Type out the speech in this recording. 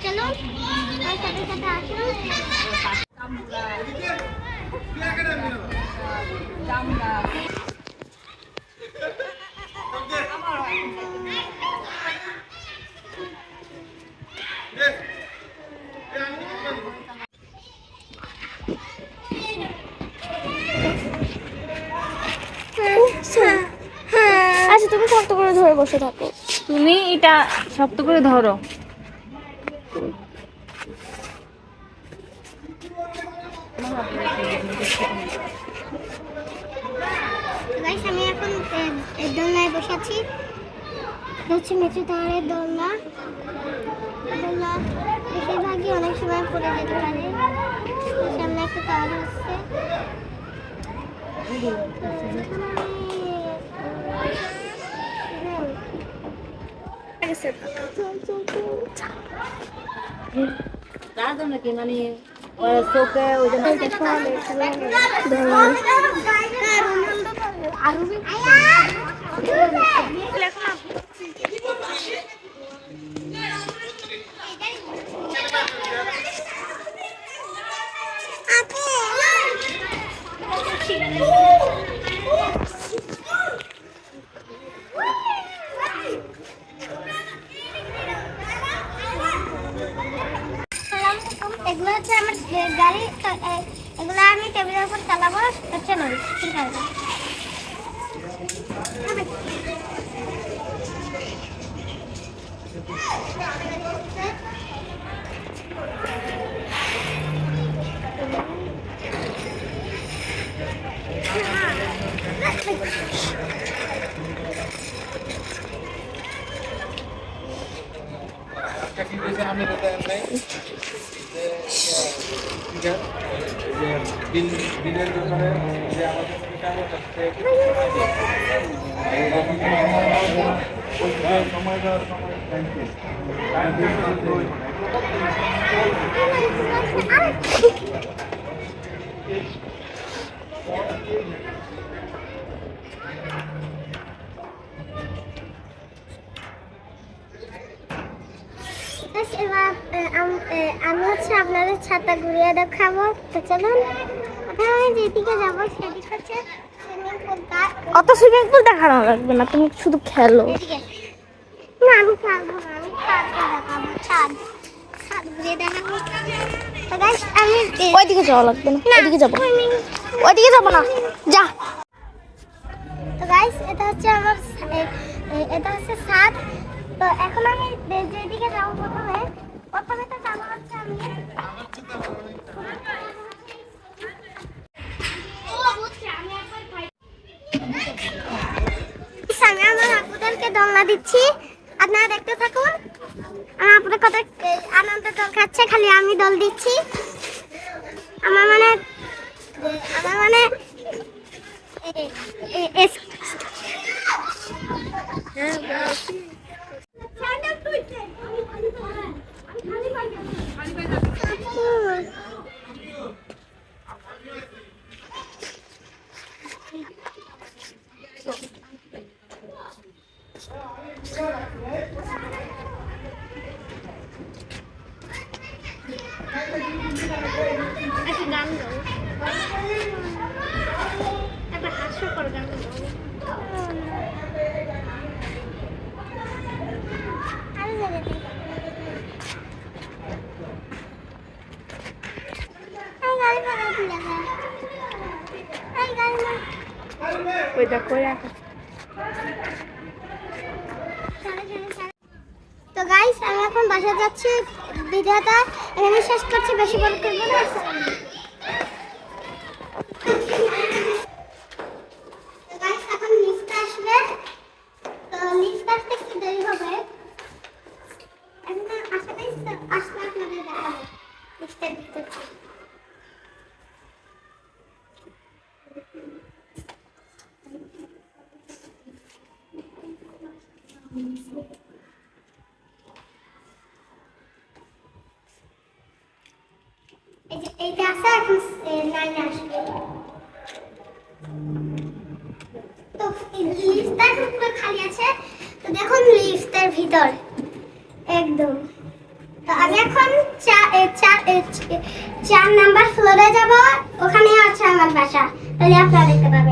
চলো আমার সাথে সাথে আসুন। আচ্ছা তুমি শক্ত করে ধরে বসে থাকো। তুমি এটা শক্ত করে ধরো। গাইস আমি এখন দোলনায় বসে আছি। হচ্ছে মেট্রো টাওয়ারের দোলনা। দোলনা বেশিরভাগই অনেক সময় পড়ে যেতে পারে। সামনে একটা টাওয়ার হচ্ছে। নাকি মানে চোখে ওই জন্য এগুলো হচ্ছে আমার গাড়ি। এগুলো আমি টেবিলের উপর চালাবো। চলো ঠিক আছে। দিনের দোকানে যে আমাদের সময় দেওয়ার সময় আমি হচ্ছে আপনাদের ছাতা ঘুরিয়ে দেখাবো। তো চলুন আমি যেদিকে যাবো সেদিক হচ্ছে সুইমিং পুলটা। অত সুইমিং পুল দেখানো লাগবে না, তুমি শুধু খেলো। না আমি খেলবো না, আমি ছাদটা দেখাবো। ছাদ ঘুরিয়ে দেখাবো। তো গাইস আমি ওইদিকে যাওয়া লাগবে না, ওইদিকে যাবো। ওইদিকে যাবো না, যা। তো গাইস এটা হচ্ছে আমার এটা হচ্ছে ছাদ। তো এখন আমি যেদিকে যাবো প্রথমে তো যাবো হচ্ছে আমি আমার আপুদেরকে দোলনা দিচ্ছি। আপনারা দেখতে থাকুন। আমার আপুদের কত আনন্দ দোল খাচ্ছে, খালি আমি দোল দিচ্ছি। আমার মানে একটা হাস্যকর গান ওই দেখো রাখো। তো গাইস আমি এখন বাসা যাচ্ছি। ভিডিওটা এখানে শেষ করছি, বেশি বড় করবো না। তো গাইস এখন লিফট আসবে। তো লিফট আসতে একটু দেরি হবে। এখন আসলে আপনাদের দেখাবো লিফটের ভিতর। এইটা আছে, এখন লাইনে আসবে। তো লিফটটা পুরো খালি আছে। তো দেখুন লিফটের ভিতর একদম তো আমি এখন 4 নাম্বার ফ্লোরে যাব, ওখানে আছে আমার বাসা, তাহলে আপনারা দেখতে পাবেন।